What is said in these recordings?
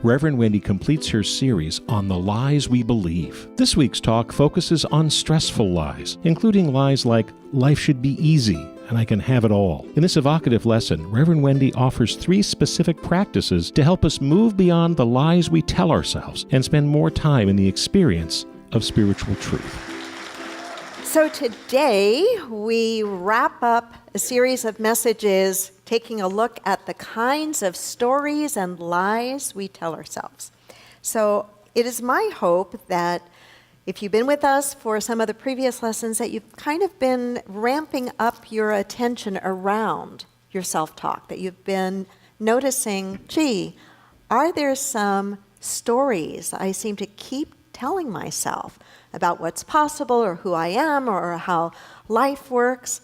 Reverend Wendy completes her series on the lies we believe. This week's talk focuses on stressful lies, including lies like, life should be easy and I can have it all. In this evocative lesson, Reverend Wendy offers 3 specific practices to help us move beyond the lies we tell ourselves and spend more time in the experience of spiritual truth. So today, we wrap up a series of messages taking a look at the kinds of stories and lies we tell ourselves. So it is my hope that if you've been with us for some of the previous lessons, that you've kind of been ramping up your attention around your self-talk, that you've been noticing, gee, are there some stories I seem to keep telling myself about what's possible or who I am or how life works?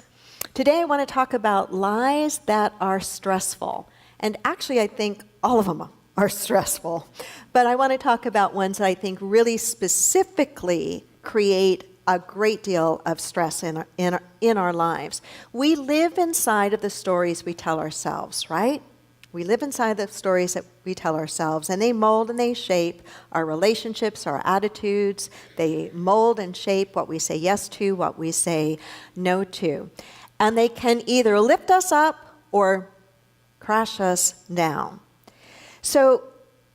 Today I want to talk about lies that are stressful. And actually I think all of them are stressful. But I want to talk about ones that I think really specifically create a great deal of stress in our lives. We live inside of the stories we tell ourselves, right? We live inside the stories that we tell ourselves, and they mold and they shape our relationships, our attitudes. They mold and shape what we say yes to, what we say no to. And they can either lift us up or crash us down. So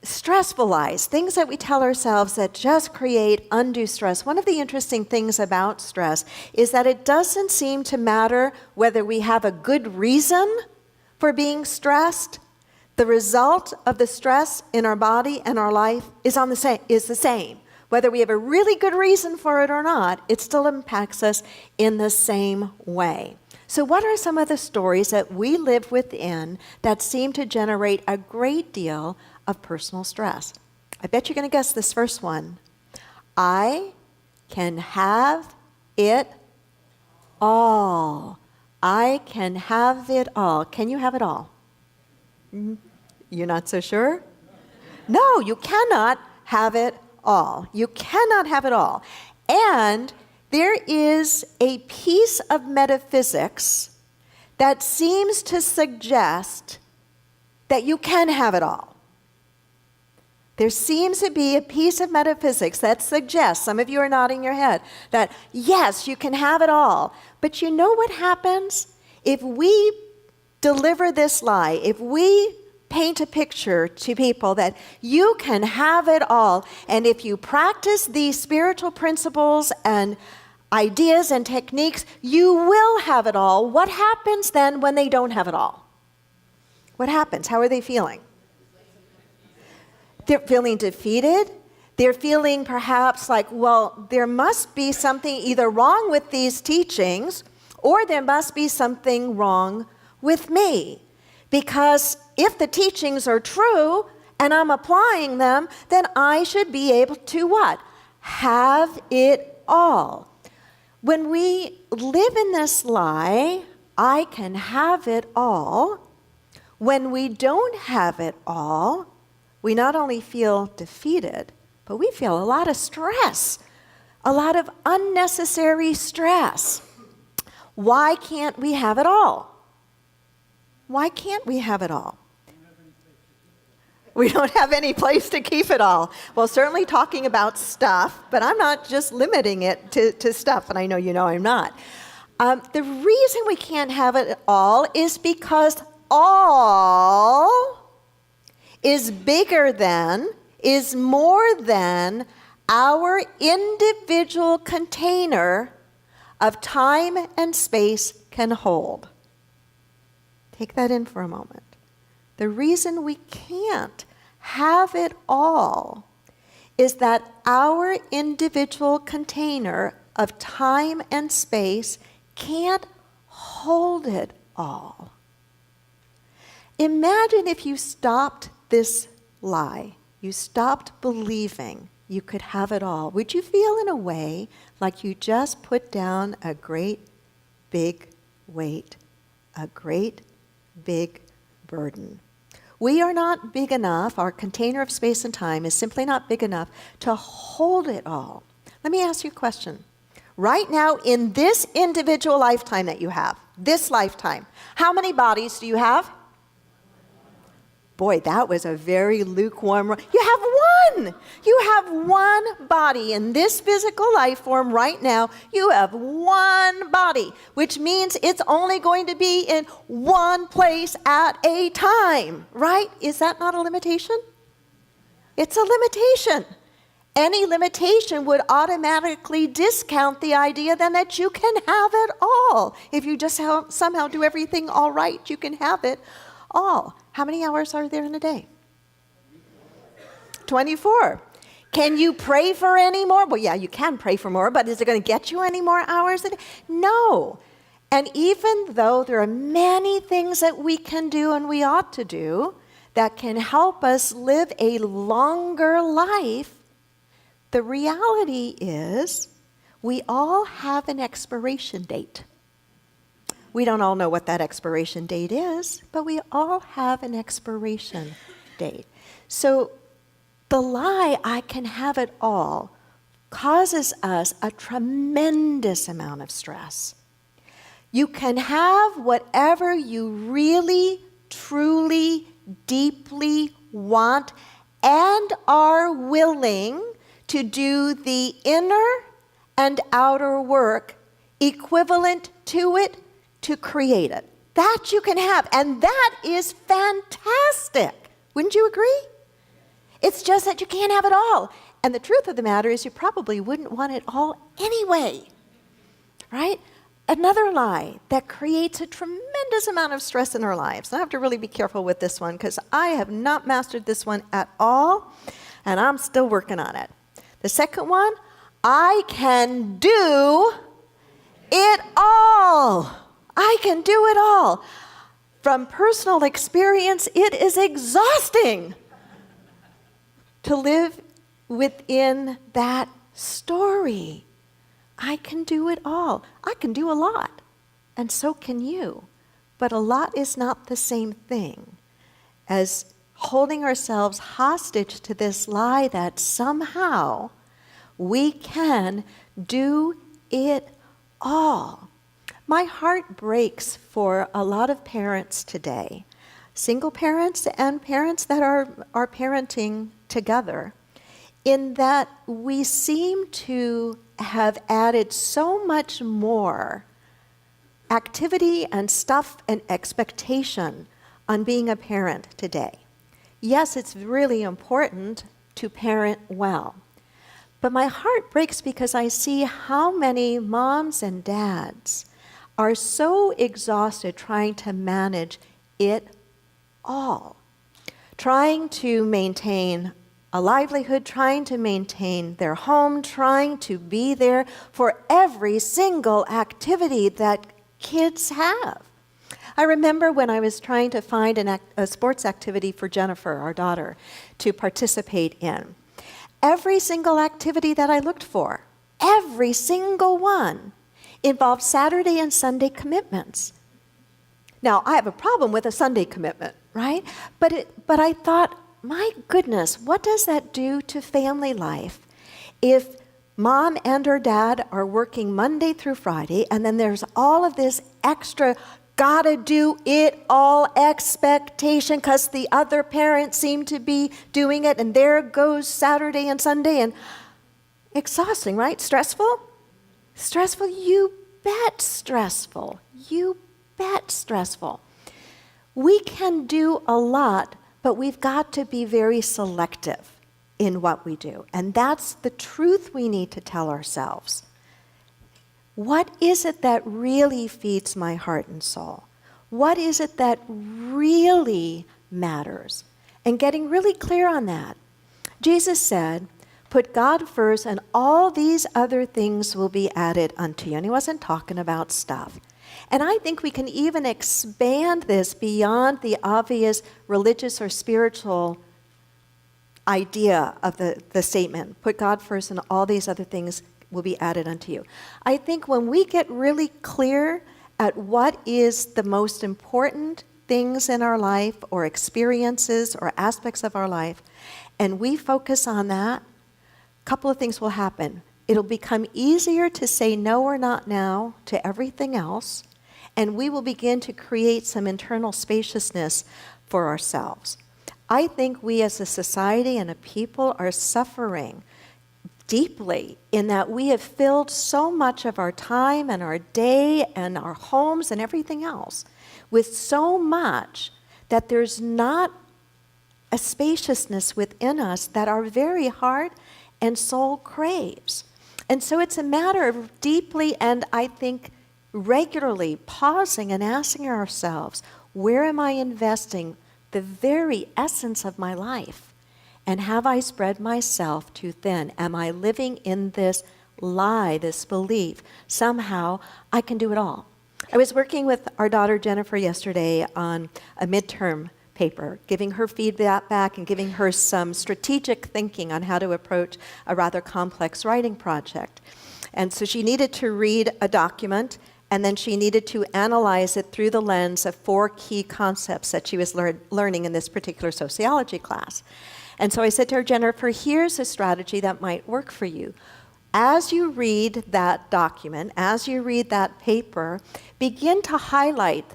stressful lies, things that we tell ourselves that just create undue stress. One of the interesting things about stress is that it doesn't seem to matter whether we have a good reason for being stressed. The result of the stress in our body and our life is the same. Whether we have a really good reason for it or not, it still impacts us in the same way. So what are some of the stories that we live within that seem to generate a great deal of personal stress? I bet you're going to guess this first one. I can have it all. I can have it all. Can you have it all? You're not so sure? No, you cannot have it all. You cannot have it all. And there is a piece of metaphysics that seems to suggest that you can have it all. There seems to be a piece of metaphysics that suggests, some of you are nodding your head, that yes, you can have it all. But you know what happens? If we deliver this lie, if we paint a picture to people that you can have it all, and if you practice these spiritual principles and ideas and techniques, you will have it all. What happens then when they don't have it all? What happens? How are they feeling? They're feeling defeated. They're feeling perhaps like, well, there must be something either wrong with these teachings or there must be something wrong with me. Because if the teachings are true and I'm applying them, then I should be able to what? Have it all. When we live in this lie, I can have it all, when we don't have it all, we not only feel defeated, but we feel a lot of stress, a lot of unnecessary stress. Why can't we have it all? Why can't we have it all? We don't have any place to keep it all. Well, certainly talking about stuff, but I'm not just limiting it to stuff, and I know you know I'm not. The reason we can't have it all is because all is bigger than, is more than our individual container of time and space can hold. Take that in for a moment. The reason we can't have it all is that our individual container of time and space can't hold it all. Imagine if you stopped this lie. You stopped believing you could have it all. Would you feel in a way like you just put down a great big weight, a great big burden? We are not big enough, our container of space and time is simply not big enough to hold it all. Let me ask you a question. Right now, in this individual lifetime that you have, this lifetime, how many bodies do you have? Boy, that was a very lukewarm. You have one body in this physical life form right now. You have one body, which means it's only going to be in one place at a time, right? Is that not a limitation? It's a limitation. Any limitation would automatically discount the idea then that you can have it all. If you just somehow do everything all right, you can have it all. How many hours are there in a day? 24. Can you pray for any more? Well, yeah, you can pray for more, but is it going to get you any more hours a day? No. And even though there are many things that we can do and we ought to do that can help us live a longer life, the reality is we all have an expiration date. We don't all know what that expiration date is, but we all have an expiration date. So the lie, I can have it all, causes us a tremendous amount of stress. You can have whatever you really, truly, deeply want and are willing to do the inner and outer work equivalent to it to create it. That you can have, and that is fantastic. Wouldn't you agree? It's just that you can't have it all. And the truth of the matter is you probably wouldn't want it all anyway, right? Another lie that creates a tremendous amount of stress in our lives. I have to really be careful with this one because I have not mastered this one at all, and I'm still working on it. The second one, I can do it all. I can do it all. From personal experience, it is exhausting to live within that story. I can do it all. I can do a lot, and so can you. But a lot is not the same thing as holding ourselves hostage to this lie that somehow we can do it all. My heart breaks for a lot of parents today, single parents and parents that are parenting together, in that we seem to have added so much more activity and stuff and expectation on being a parent today. Yes, it's really important to parent well, but my heart breaks because I see how many moms and dads are so exhausted trying to manage it all, trying to maintain a livelihood, trying to maintain their home, trying to be there for every single activity that kids have. I remember when I was trying to find a sports activity for Jennifer, our daughter, to participate in. Every single activity that I looked for, every single one, involved Saturday and Sunday commitments. Now, I have a problem with a Sunday commitment, right? But I thought, my goodness, what does that do to family life if mom and her dad are working Monday through Friday, and then there's all of this extra gotta do it all expectation because the other parents seem to be doing it, and there goes Saturday and Sunday, and exhausting, right? Stressful? Stressful? You bet stressful. You bet stressful. We can do a lot, but we've got to be very selective in what we do. And that's the truth we need to tell ourselves. What is it that really feeds my heart and soul? What is it that really matters? And getting really clear on that. Jesus said, put God first and all these other things will be added unto you. And he wasn't talking about stuff. And I think we can even expand this beyond the obvious religious or spiritual idea of the statement, put God first and all these other things will be added unto you. I think when we get really clear at what is the most important things in our life or experiences or aspects of our life, and we focus on that, a couple of things will happen. It'll become easier to say no or not now to everything else, and we will begin to create some internal spaciousness for ourselves. I think we as a society and a people are suffering deeply in that we have filled so much of our time and our day and our homes and everything else with so much that there's not a spaciousness within us that our very heart and soul craves. And so it's a matter of deeply and I think regularly pausing and asking ourselves, where am I investing the very essence of my life? And have I spread myself too thin? Am I living in this lie, this belief, somehow I can do it all? I was working with our daughter Jennifer yesterday on a midterm paper, giving her feedback back and giving her some strategic thinking on how to approach a rather complex writing project. And so she needed to read a document, and then she needed to analyze it through the lens of 4 key concepts that she was learning in this particular sociology class. And so I said to her, Jennifer, here's a strategy that might work for you. As you read that document, as you read that paper, begin to highlight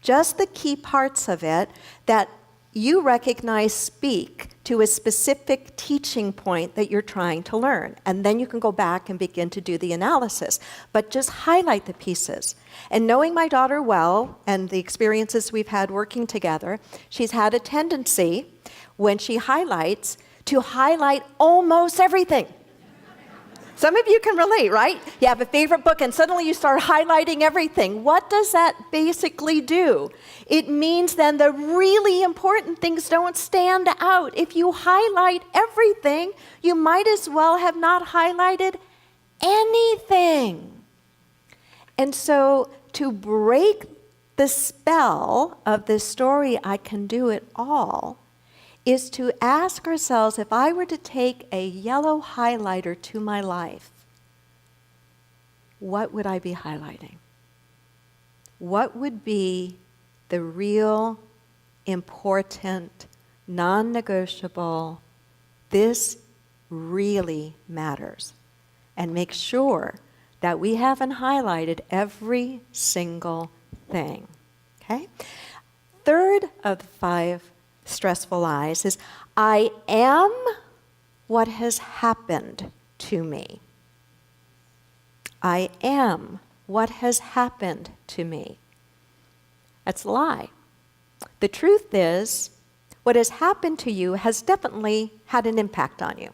just the key parts of it that you recognize speak to a specific teaching point that you're trying to learn. And then you can go back and begin to do the analysis. But just highlight the pieces. And knowing my daughter well and the experiences we've had working together, she's had a tendency, when she highlights, to highlight almost everything. Some of you can relate, right? You have a favorite book and suddenly you start highlighting everything. What does that basically do? It means then the really important things don't stand out. If you highlight everything, you might as well have not highlighted anything. And so to break the spell of this story, I can do it all, is to ask ourselves, if I were to take a yellow highlighter to my life, what would I be highlighting? What would be the real, important, non-negotiable, this really matters? And make sure that we haven't highlighted every single thing, okay? Third of the 5 stressful lies is, I am what has happened to me. I am what has happened to me. That's a lie. The truth is, what has happened to you has definitely had an impact on you.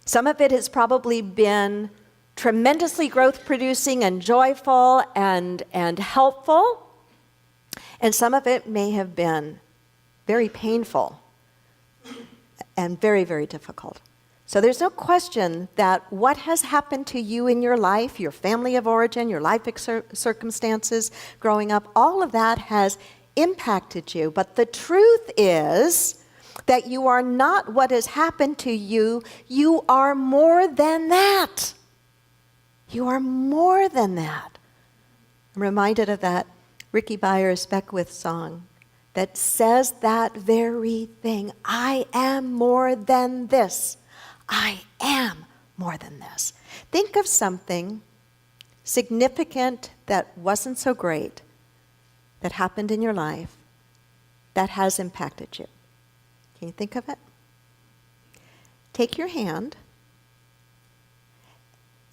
Some of it has probably been tremendously growth-producing and joyful and helpful, and some of it may have been very painful and very, very difficult. So there's no question that what has happened to you in your life, your family of origin, your life circumstances growing up, all of that has impacted you. But the truth is that you are not what has happened to you. You are more than that. You are more than that. I'm reminded of that Ricky Byers Beckwith song that says that very thing. I am more than this. I am more than this. Think of something significant that wasn't so great that happened in your life that has impacted you. Can you think of it? Take your hand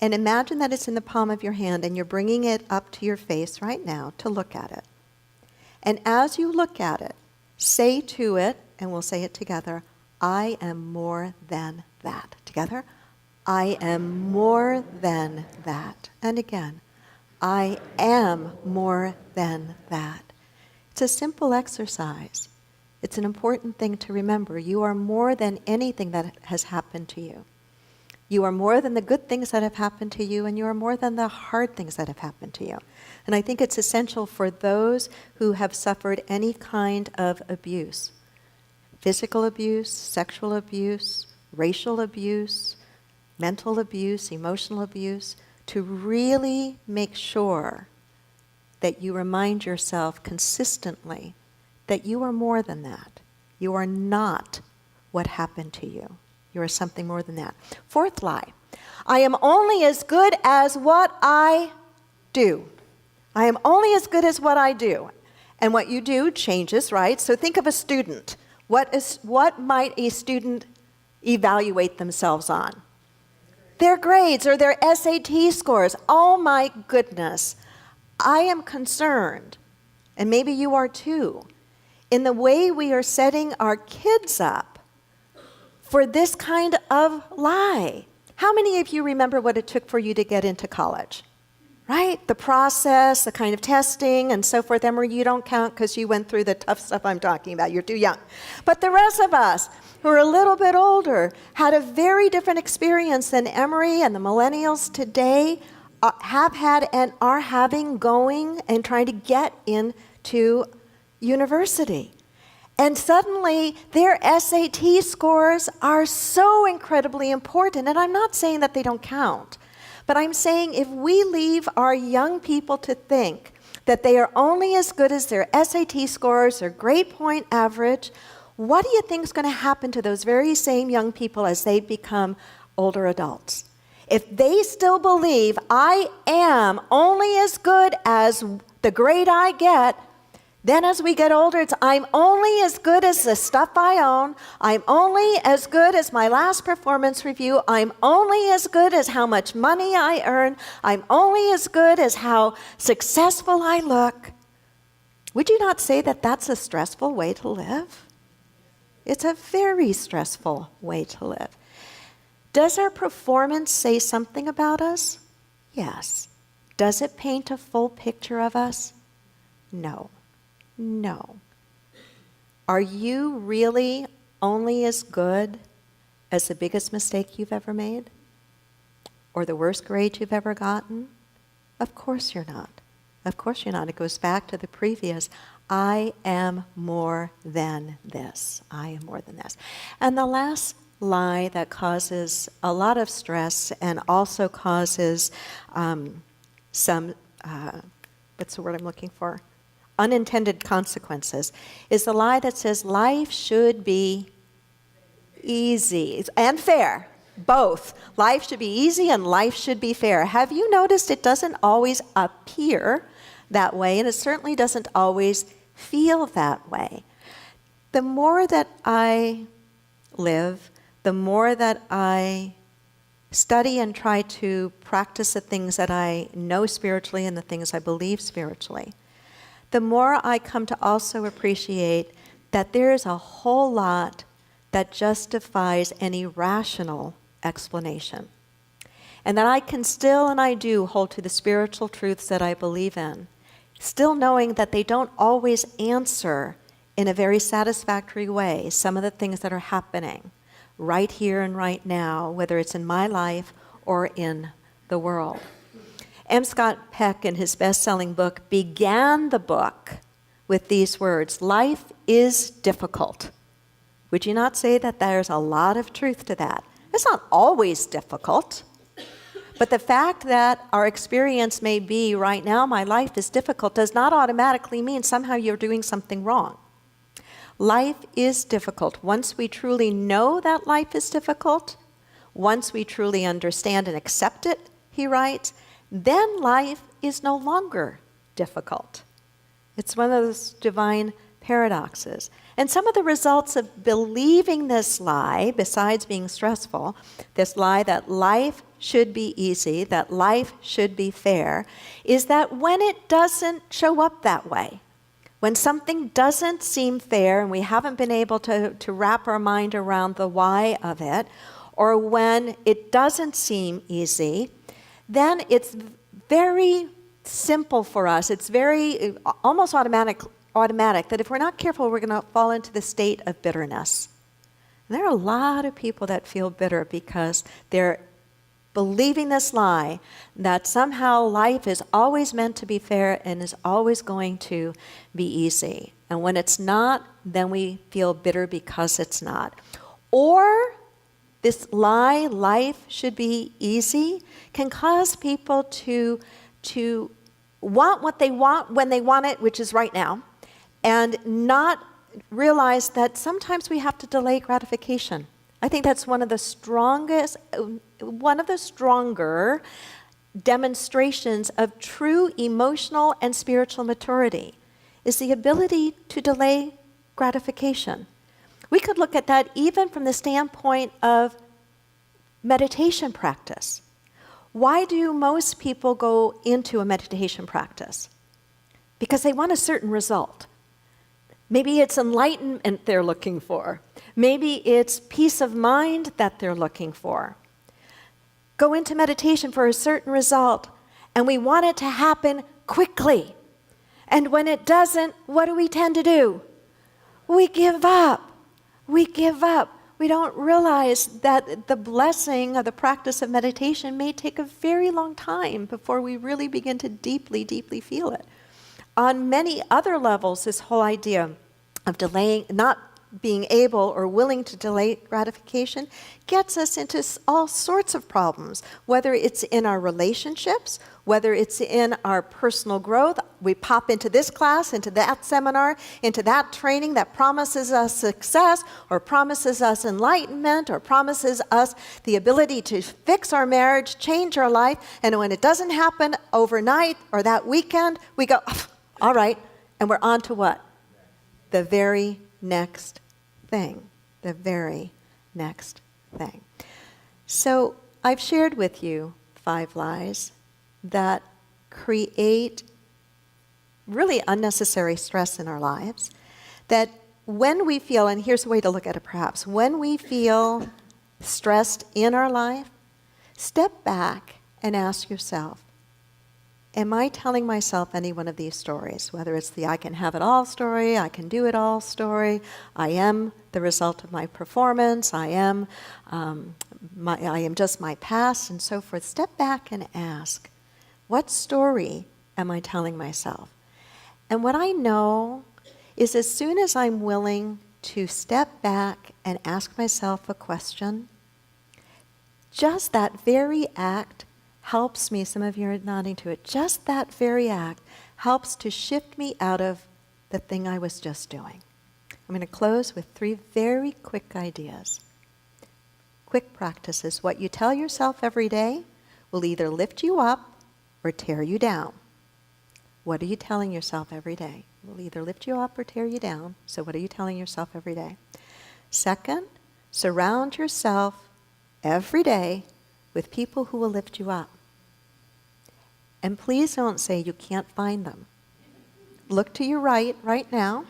and imagine that it's in the palm of your hand and you're bringing it up to your face right now to look at it. And as you look at it, say to it, and we'll say it together, I am more than that. Together, I am more than that. And again, I am more than that. It's a simple exercise. It's an important thing to remember. You are more than anything that has happened to you. You are more than the good things that have happened to you, and you are more than the hard things that have happened to you. And I think it's essential for those who have suffered any kind of abuse, physical abuse, sexual abuse, racial abuse, mental abuse, emotional abuse, to really make sure that you remind yourself consistently that you are more than that. You are not what happened to you. You are something more than that. 4th lie, I am only as good as what I do. I am only as good as what I do. And what you do changes, right? So think of a student. What might a student evaluate themselves on? Their grades or their SAT scores. Oh my goodness. I am concerned, and maybe you are too, in the way we are setting our kids up for this kind of lie. How many of you remember what it took for you to get into college? Right? The process, the kind of testing, and so forth. Emery, you don't count because you went through the tough stuff I'm talking about. You're too young. But the rest of us who are a little bit older had a very different experience than Emery and the millennials today have had and are having going and trying to get into university. And suddenly, their SAT scores are so incredibly important. And I'm not saying that they don't count. But I'm saying if we leave our young people to think that they are only as good as their SAT scores, their grade point average, what do you think is going to happen to those very same young people as they become older adults? If they still believe I am only as good as the grade I get, then as we get older, it's I'm only as good as the stuff I own. I'm only as good as my last performance review. I'm only as good as how much money I earn. I'm only as good as how successful I look. Would you not say that that's a stressful way to live? It's a very stressful way to live. Does our performance say something about us? Yes. Does it paint a full picture of us? No. No. Are you really only as good as the biggest mistake you've ever made? Or the worst grade you've ever gotten? Of course you're not. Of course you're not. It goes back to the previous, I am more than this. I am more than this. And the last lie that causes a lot of stress and also causes some, what's the word I'm looking for? Unintended consequences, is the lie that says life should be easy and fair. Both. Life should be easy and life should be fair. Have you noticed it doesn't always appear that way, and it certainly doesn't always feel that way? The more that I live, the more that I study and try to practice the things that I know spiritually and the things I believe spiritually, the more I come to also appreciate that there is a whole lot that justifies any rational explanation. And that I can still, and I do, hold to the spiritual truths that I believe in, still knowing that they don't always answer in a very satisfactory way some of the things that are happening right here and right now, whether it's in my life or in the world. M. Scott Peck, in his best-selling book, began the book with these words, life is difficult. Would you not say that there's a lot of truth to that? It's not always difficult. But the fact that our experience may be right now, my life is difficult, does not automatically mean somehow you're doing something wrong. Life is difficult. Once we truly know that life is difficult, once we truly understand and accept it, he writes, then life is no longer difficult. It's one of those divine paradoxes. And some of the results of believing this lie, besides being stressful, this lie that life should be easy, that life should be fair, is that when it doesn't show up that way, when something doesn't seem fair and we haven't been able to wrap our mind around the why of it, or when it doesn't seem easy, then it's very simple for us. It's very almost automatic that if we're not careful, we're going to fall into the state of bitterness. And there are a lot of people that feel bitter because they're believing this lie that somehow life is always meant to be fair and is always going to be easy. And when it's not, then we feel bitter because it's not. Or this lie, life should be easy, can cause people to want what they want when they want it, which is right now, and not realize that sometimes we have to delay gratification. I think that's one of the stronger demonstrations of true emotional and spiritual maturity, is the ability to delay gratification. We could look at that even from the standpoint of meditation practice. Why do most people go into a meditation practice? Because they want a certain result. Maybe it's enlightenment they're looking for. Maybe it's peace of mind that they're looking for. Go into meditation for a certain result, and we want it to happen quickly. And when it doesn't, what do we tend to do? We give up. We give up. We don't realize that the blessing of the practice of meditation may take a very long time before we really begin to deeply, deeply feel it. On many other levels, this whole idea of delaying, not being able or willing to delay gratification gets us into all sorts of problems, whether it's in our relationships, whether it's in our personal growth. We pop into this class, into that seminar, into that training that promises us success or promises us enlightenment or promises us the ability to fix our marriage, change our life, and when it doesn't happen overnight or that weekend, we go, all right, and we're on to what? The very next thing. The very next thing. So I've shared with you 5 lies that create really unnecessary stress in our lives, that when we feel, and here's a way to look at it perhaps, when we feel stressed in our life, step back and ask yourself, am I telling myself any one of these stories? Whether it's the I can have it all story, I can do it all story, I am the result of my performance, I am just my past, and so forth. Step back and ask, what story am I telling myself? And what I know is as soon as I'm willing to step back and ask myself a question, just that very act helps me, some of you are nodding to it, just that very act helps to shift me out of the thing I was just doing. I'm going to close with 3 very quick ideas. Quick practices. What you tell yourself every day will either lift you up or tear you down. What are you telling yourself every day? It will either lift you up or tear you down. So what are you telling yourself every day? Second, surround yourself every day with people who will lift you up. And please don't say you can't find them. Look to your right now.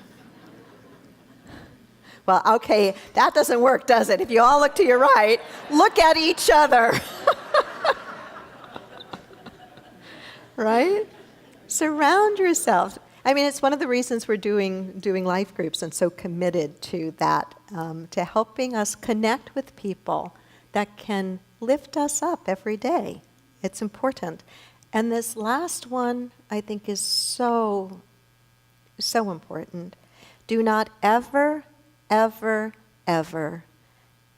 Well, okay, that doesn't work, does it? If you all look to your right, look at each other. Right? Surround yourself. I mean, it's one of the reasons we're doing life groups and so committed to that, to helping us connect with people that can lift us up every day. It's important. And this last one, I think, is so, so important. Do not ever, ever, ever,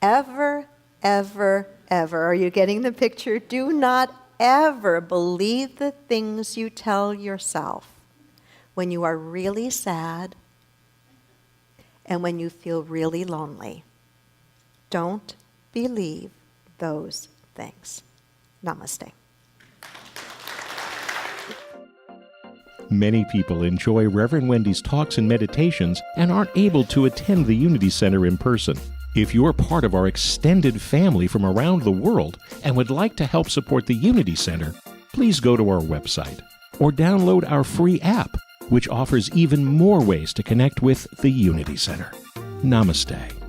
ever, ever, ever, are you getting the picture? Do not ever believe the things you tell yourself when you are really sad and when you feel really lonely. Don't believe those things. Namaste. Many people enjoy Reverend Wendy's talks and meditations and aren't able to attend the Unity Center in person. If you're part of our extended family from around the world and would like to help support the Unity Center, please go to our website or download our free app, which offers even more ways to connect with the Unity Center. Namaste.